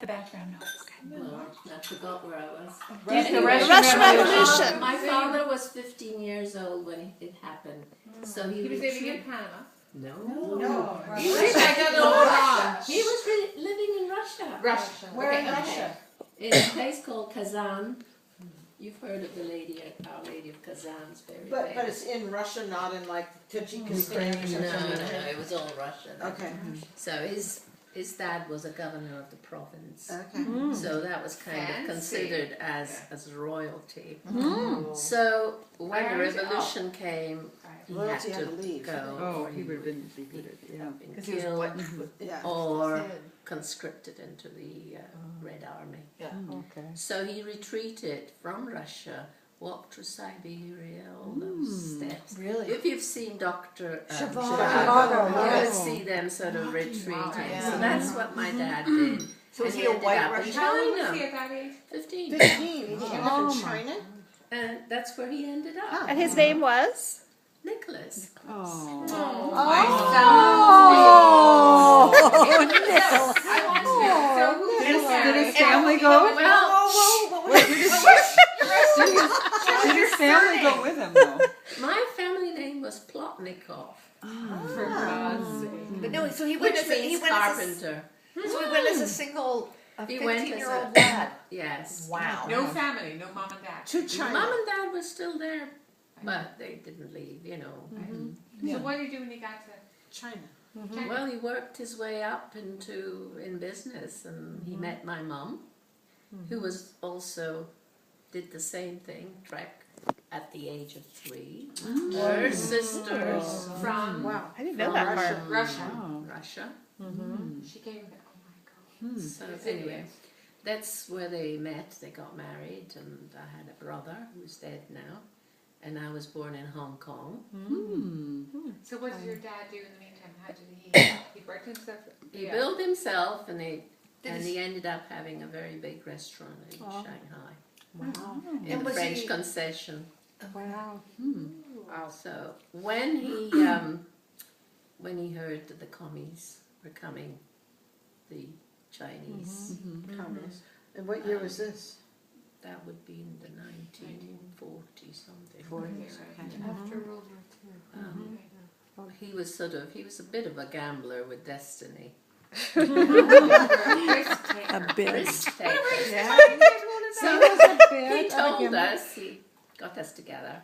The background noise. Well, I forgot where I was. The Russian Revolution. My father was 15 years old when it happened. So he was living in Panama? No. He was living in Russia. Russia. Where in Russia? In a place called Kazan. You've heard of the lady, Our Lady of Kazan's very But famous. it's in Russia, not in like Tajikistan or No, something. it was all Russian. Okay. So his dad was a governor of the province. Okay. So that was kind of Fancy. considered as royalty. Mm. So when the Marriage revolution came, he Royalty had had to to leave. go. Oh, or he would have been beheaded, yeah. have been Because he was killed what? Yeah. or conscripted into the Red Army. Yeah. Okay. So he retreated from Russia, walked through Siberia, all those steps. Really? If you've seen Dr. Chicago, you yes. would see them sort of retreating. Yeah. So that's what my dad did. So was And he a ended white up in Russian? How old was China. he at that age? 15. 15. He ended up in China. And that's where he ended up. And his name was? Nicholas. Oh. Did his family go? Well, Did his family go with him though? my family name was Plotnikov, For God's sake. But no, so he went which as a, he means went as a, carpenter. so he went as a single, a He went as 15-year-old a- lad. Yes. Wow. No family, no mom and dad. To China. Mom and dad were still there, but they didn't leave, you know. So what did he do when he got to China. Well, he worked his way up in business, and he met my mom, who was also did the same thing, trek at the age of 3. Her sisters from Wow. I didn't know that part. Russia? Oh. Russia. She came back. Oh my God. So anyway, that's where they met. They got married, and I had a brother who's dead now, and I was born in Hong Kong. So what did your dad do in the meantime? How did he worked himself? He built himself, and he Did he ended up having a very big restaurant in Shanghai, Wow. in And the was French he- concession. Wow. So when he heard that the commies were coming, the Chinese, Communist. And what year was this? that would be in the 1940 something. 40s. Okay. After World War II. He was a bit of a gambler with destiny. A bit. Risk taker. Yeah. So a bit. he told us, he got us together,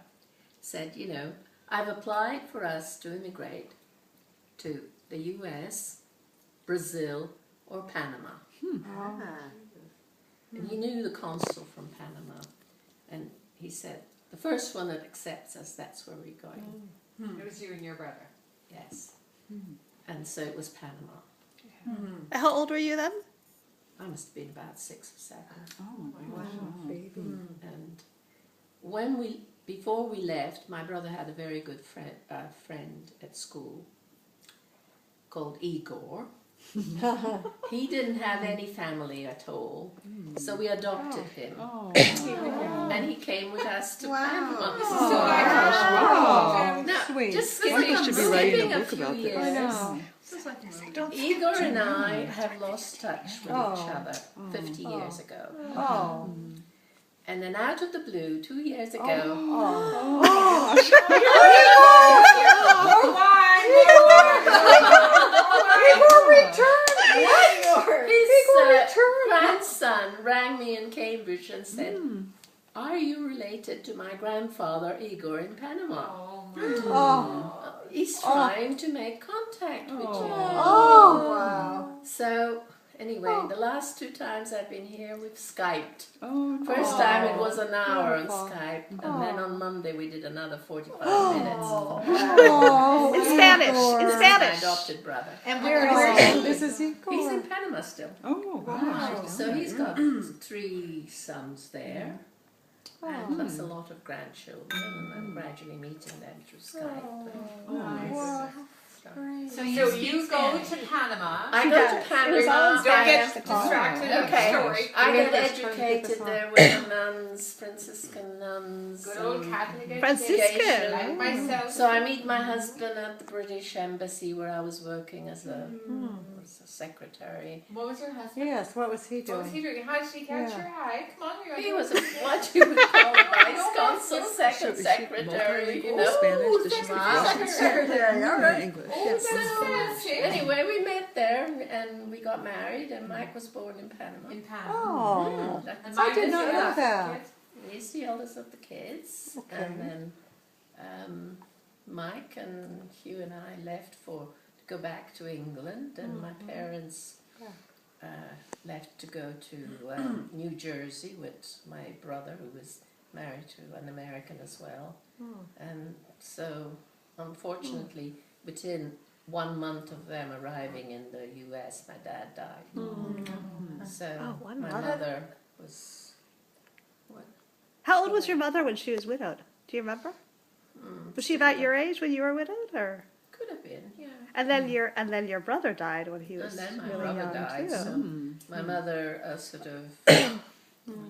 said, you know, I've applied for us to immigrate to the US, Brazil, or Panama. And he knew the consul from Panama. And he said, the first one that accepts us, that's where we're going. It was you and your brother. Yes. And so it was Panama. How old were you then? I must have been about 6 or 7. Oh, And before we left, my brother had a very good friend at school called Igor. He didn't have any family at all, so we adopted him, Oh. and he came with us to Wow. Panama. Wow. Now, Sweet. just I think you should be writing skipping a a book few about this. years, I know. Igor and I have lost touch with each other 50 years ago. Oh. And then out of the blue, 2 years ago, his grandson rang me in Cambridge and said, are you related to my grandfather Igor in Panama? Oh my God. Oh. He's trying to make contact with you. Oh, wow. So anyway, the last 2 times I've been here, we've Skyped. Oh, First time it was an hour on Beautiful. Skype, and then on Monday we did another 45 minutes. Oh. In Spanish. In This is my Spanish. adopted brother. And where is he? This is Igor. He's in Panama still. Oh, wow. So he's got 3 sons there, and plus a lot of grandchildren, and I'm gradually meeting them through Skype. So you go to Panama. I go to Panama. Don't get I- distracted with Okay. the story. I got just trying to keep us educated on. there with the nuns, Franciscan nuns. Good old and- Catholic Franciscan. education, like myself. So I meet my husband at the British Embassy where I was working as a secretary. What was your husband? Yes, what was he What was he doing? doing? How did he catch Yeah. your eye? Come on, you're He was a, what you would call a vice consul, second Is she secretary, you multilingual? know. Spanish? Does she secretary. speak Secretary, all right. English? Oh, that's fancy. Anyway, we met there and we got married, and Mike was born in Panama. In Panama. Oh, That's And I mine did is not the know last that. kid. He's the eldest of the kids, Okay. and then Mike and Hugh and I left to go back to England, and my parents left to go to New Jersey with my brother, who was married to an American as well, and so unfortunately within 1 month of them arriving in the US, my dad died. So Oh, 1 my month. mother was. How old was your mother when she was widowed? Do you remember? Was she about your age when you were widowed, or? Could have been, yeah. And then your brother died when he was And then my really brother young died, too. so my mother sort of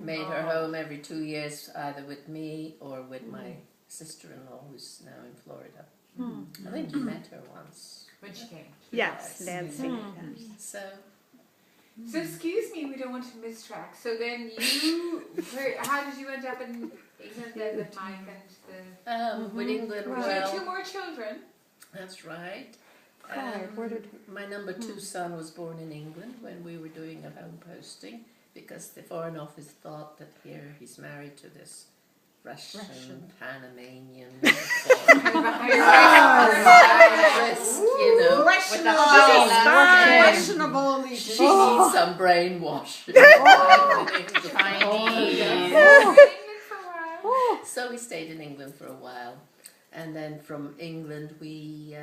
made her home every 2 years, either with me or with my sister-in-law, who's now in Florida. I think you met her once. When she came. Yes, Nancy. So So excuse me, we don't want to miss track. So then how did you end up in England then with Mike and the... with England, So well, 2 more children. that's right. God, where did- My number 2 son was born in England when we were doing a home posting, because the Foreign Office thought that here he's married to this Russian Panamanian risk, you know. Questionable allegiance. She needs some brainwashing. So we stayed in England for a while, and then from England we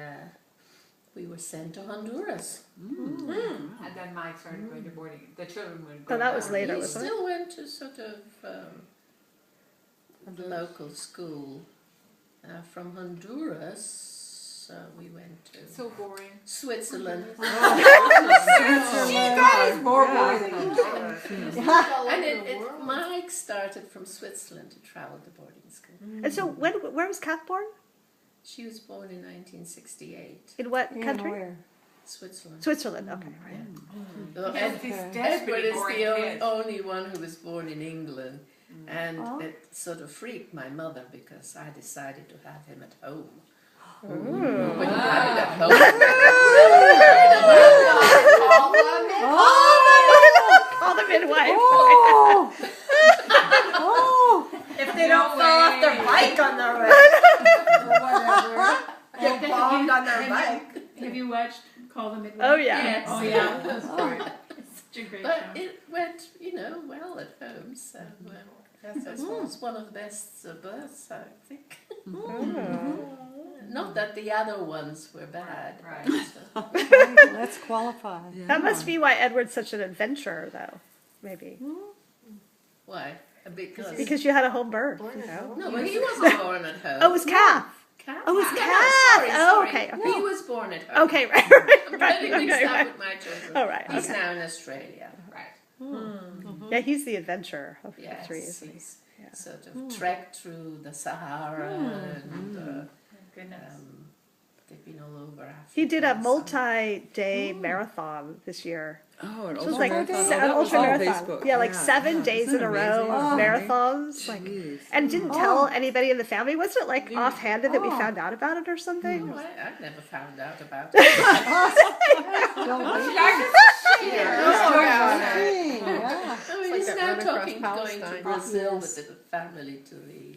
were sent to Honduras. And then Mike started going to boarding. The children would go So that was down. later, We wasn't it? still went to sort of local school. From Honduras, we went to So boring. Switzerland. That is more boring than And Mike started from Switzerland to travel to boarding school. And so where was Kath born? She was born in 1968, In what And country? where? Switzerland. Switzerland. Okay, right. Well, Yes, these Okay. Edward desperately is boring the kids. only one who was born in England, and Oh. it sort of freaked my mother because I decided to have him at home. Ooh. When you have it at home, Call the midwife. Oh! Oh! If they don't fall off their bike on their way. Or whatever. Get bombed on their bike. Have you watched Call the Midwife? Oh yeah. Yes. Oh yeah, that's great. It's such a great but show. it went, well at home. So that was one of the best births, I think. Not that the other ones were bad. Right. Let's qualify. That must be why Edward's such an adventurer, though. Maybe Why? because you had a home birth. You know? No, but he wasn't born at home. Oh, it was Kath. Kath? Oh, it was No, Kath. sorry, Oh, sorry. okay, okay. He was born at home. Okay, right, I'm right, getting mixed okay, up right. with my children. Oh, right, He's okay. now in Australia. Right. Yeah, he's the adventurer of the Yes, three, isn't he? he's Yeah. sort of trekked through the Sahara and Goodness. they've been all over Africa. He did a and some- multi-day marathon this year. Oh, an So it was ultra like marathon. an That was ultra on marathon. Facebook. Yeah, like 7 days Isn't in a that row of amazing? marathons. Like, Jeez. and didn't tell anybody in the family. Wasn't it like offhanded that we found out about it or something? Oh, I've never found out about it. Yeah. Oh, he's like now that run across talking going to Palestine. Brazil Yes. with the family to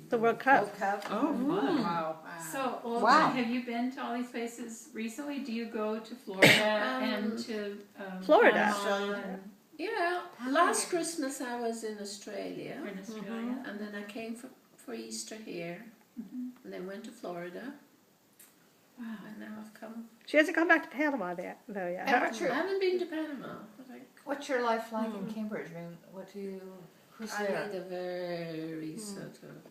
The World Cup. Oh, fun. Wow. So, Olga, Wow. have you been to all these places recently? Do you go to Florida and to Florida. Panama and Yeah, last Christmas I was in Australia, in Australia? and then I came for Easter here, and then went to Florida, Wow. and now I've come. She hasn't come back to Panama yet, though. Yeah. I haven't been to Panama. But What's your life like in Cambridge? I mean, who's I there? lead a very sort of